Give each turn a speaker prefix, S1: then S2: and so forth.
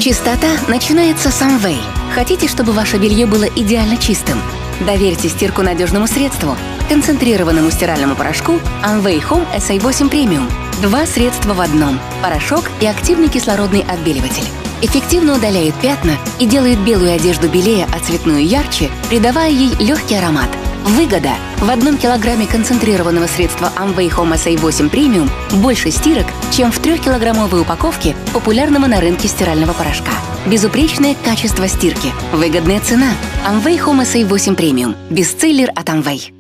S1: Чистота начинается с Amway. Хотите, чтобы ваше белье было идеально чистым? Доверьте стирку надежному средству, концентрированному стиральному порошку Amway Home SA8 Premium. 2 средства в одном – порошок и активный кислородный отбеливатель. Эффективно удаляет пятна и делает белую одежду белее, а цветную ярче, придавая ей легкий аромат. Выгода! В 1 килограмме концентрированного средства Amway Home SA8 Premium больше стирок, чем в 3-килограммовой упаковке популярного на рынке стирального порошка. Безупречное качество стирки, выгодная цена. Amway Home SA8 Premium – бестселлер от Amway.